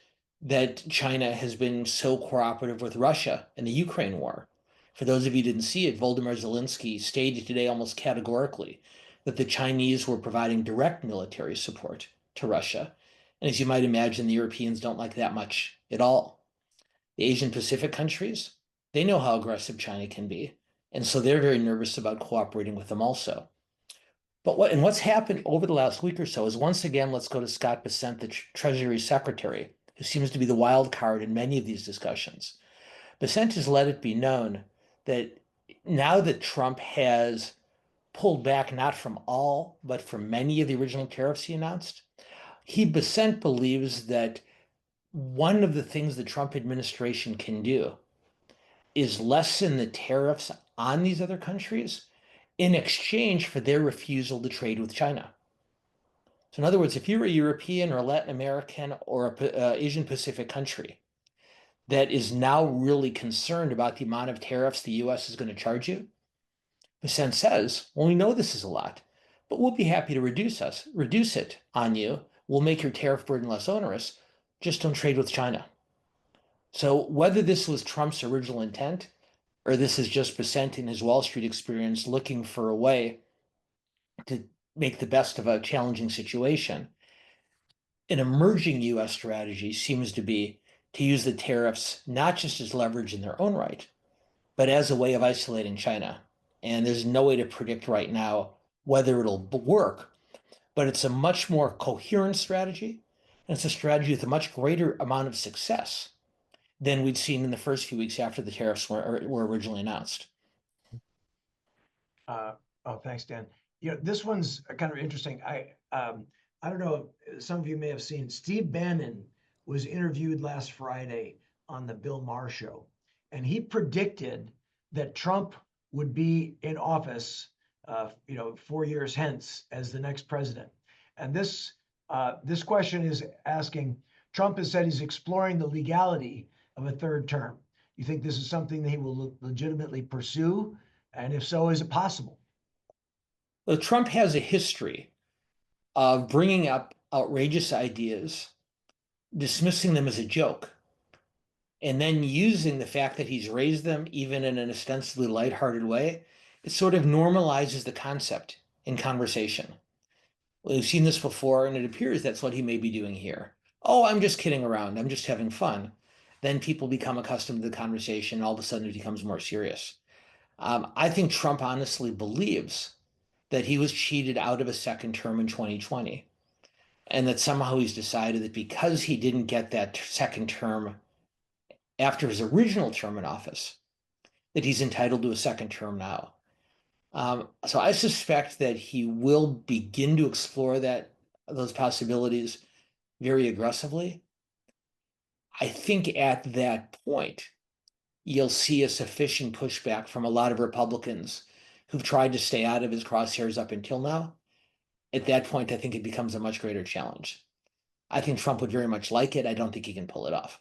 that China has been so cooperative with Russia in the Ukraine war. For those of you who didn't see it, Volodymyr Zelensky stated today almost categorically that the Chinese were providing direct military support to Russia. And as you might imagine, the Europeans don't like that much at all. The Asian Pacific countries, they know how aggressive China can be. And so they're very nervous about cooperating with them also. But what's happened over the last week or so is, once again, let's go to Scott Bessent, the Treasury Secretary, who seems to be the wild card in many of these discussions. Bessent has let it be known that now that Trump has pulled back not from all, but from many of the original tariffs he announced. He Besant believes that one of the things the Trump administration can do is lessen the tariffs on these other countries in exchange for their refusal to trade with China. So in other words, if you're a European or Latin American or a Asian Pacific country that is now really concerned about the amount of tariffs the US is going to charge you, Besant says, well, we know this is a lot, but we'll be happy to reduce it on you. We'll make your tariff burden less onerous. Just don't trade with China. So whether this was Trump's original intent or this is just Besant in his Wall Street experience looking for a way to make the best of a challenging situation, an emerging US strategy seems to be to use the tariffs not just as leverage in their own right, but as a way of isolating China. And there's no way to predict right now whether it'll work, but it's a much more coherent strategy. And it's a strategy with a much greater amount of success than we'd seen in the first few weeks after the tariffs were originally announced. Oh, thanks, Dan. This one's kind of interesting. I don't know if some of you may have seen Steve Bannon was interviewed last Friday on the Bill Maher show, and he predicted that Trump would be in office, 4 years hence as the next president. And this question is asking, Trump has said he's exploring the legality of a third term. You think this is something that he will legitimately pursue? And if so, is it possible? Well, Trump has a history of bringing up outrageous ideas, dismissing them as a joke, and then using the fact that he's raised them, even in an ostensibly lighthearted way. It sort of normalizes the concept in conversation. We've seen this before, and it appears that's what he may be doing here. Oh, I'm just kidding around. I'm just having fun. Then people become accustomed to the conversation, and all of a sudden it becomes more serious. I think Trump honestly believes that he was cheated out of a second term in 2020, and that somehow he's decided that because he didn't get that second term after his original term in office, that he's entitled to a second term now. So I suspect that he will begin to explore those possibilities very aggressively. I think at that point, you'll see a sufficient pushback from a lot of Republicans who've tried to stay out of his crosshairs up until now. At that point, I think it becomes a much greater challenge. I think Trump would very much like it. I don't think he can pull it off.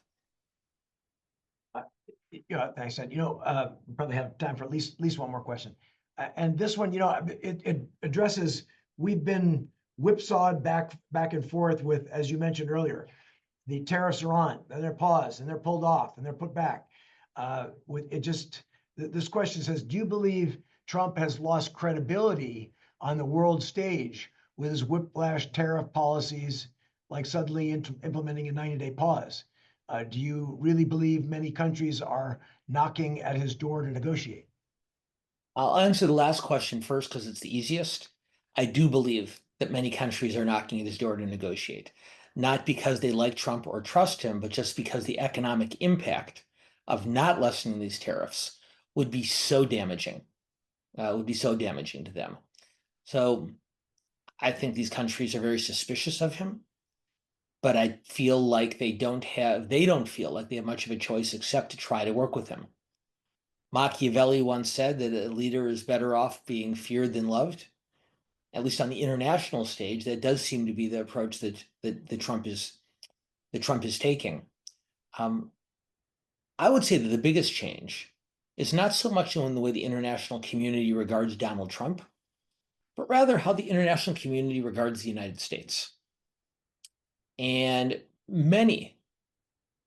Thanks, Ed. We probably have time for at least one more question. And this one, it addresses, we've been whipsawed back and forth with, as you mentioned earlier, the tariffs are on, then they're paused, and they're pulled off, and they're put back. This question says, do you believe Trump has lost credibility on the world stage with his whiplash tariff policies, like suddenly implementing a 90-day pause? Do you really believe many countries are knocking at his door to negotiate? I'll answer the last question first because it's the easiest. I do believe that many countries are knocking at his door to negotiate, not because they like Trump or trust him, but just because the economic impact of not lessening these tariffs would be so damaging, to them. So I think these countries are very suspicious of him, but I feel like they don't feel like they have much of a choice except to try to work with him. Machiavelli once said that a leader is better off being feared than loved. At least on the international stage, that does seem to be the approach that Trump is taking. I would say that the biggest change is not so much in the way the international community regards Donald Trump, but rather how the international community regards the United States. And many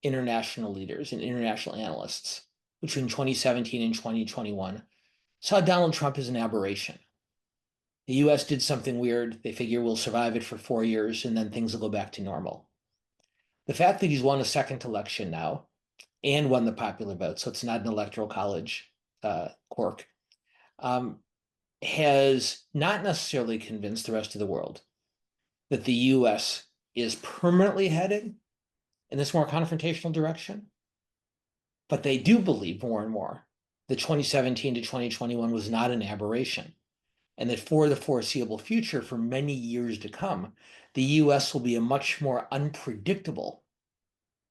international leaders and international analysts between 2017 and 2021 saw Donald Trump as an aberration. The US did something weird. They figure we'll survive it for 4 years and then things will go back to normal. The fact that he's won a second election now and won the popular vote, so it's not an electoral college quirk, has not necessarily convinced the rest of the world that the US is permanently headed in this more confrontational direction. But they do believe more and more that 2017 to 2021 was not an aberration, and that for the foreseeable future, for many years to come, the US will be a much more unpredictable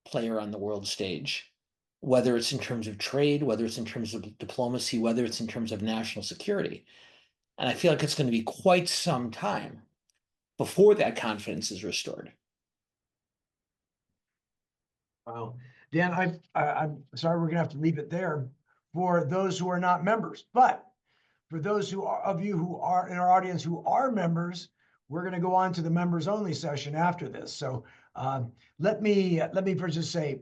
player on the world stage, whether it's in terms of trade, whether it's in terms of diplomacy, whether it's in terms of national security. And I feel like it's going to be quite some time before that confidence is restored. Wow. Dan, I'm sorry, we're gonna have to leave it there for those who are not members. But for those of you who are in our audience who are members, we're gonna go on to the members only session after this. So let me first just say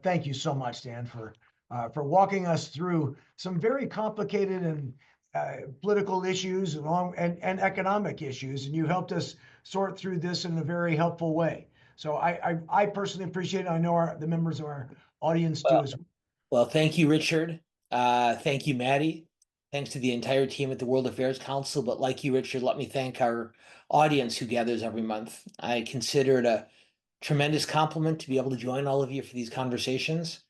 thank you so much, Dan, for walking us through some very complicated and political issues and economic issues, and you helped us sort through this in a very helpful way. So I personally appreciate it. I know the members of our audience do as well. Well, thank you, Richard. Thank you, Maddie. Thanks to the entire team at the World Affairs Council. But like you, Richard, let me thank our audience who gathers every month. I consider it a tremendous compliment to be able to join all of you for these conversations.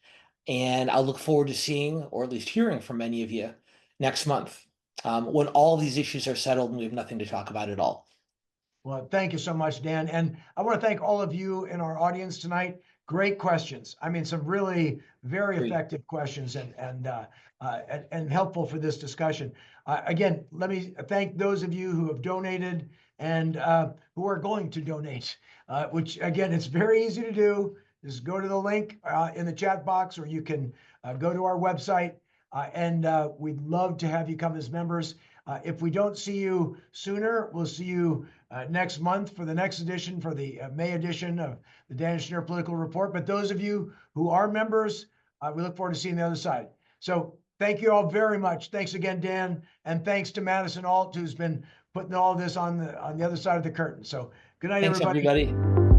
And I'll look forward to seeing, or at least hearing from many of you next month, when all these issues are settled and we have nothing to talk about at all. Well, thank you so much, Dan. And I want to thank all of you in our audience tonight. Great questions. I mean, some really very effective questions and helpful for this discussion. Again, let me thank those of you who have donated and who are going to donate, which again, it's very easy to do. Just go to the link in the chat box, or you can go to our website, and we'd love to have you come as members. If we don't see you sooner, we'll see you next month for the next edition, for the May edition of the Dan Schnur Political Report. But those of you who are members, we look forward to seeing the other side. So thank you all very much. Thanks again, Dan. And thanks to Madison Alt, who's been putting all this on the other side of the curtain. So good night, Thanks, everybody. everybody.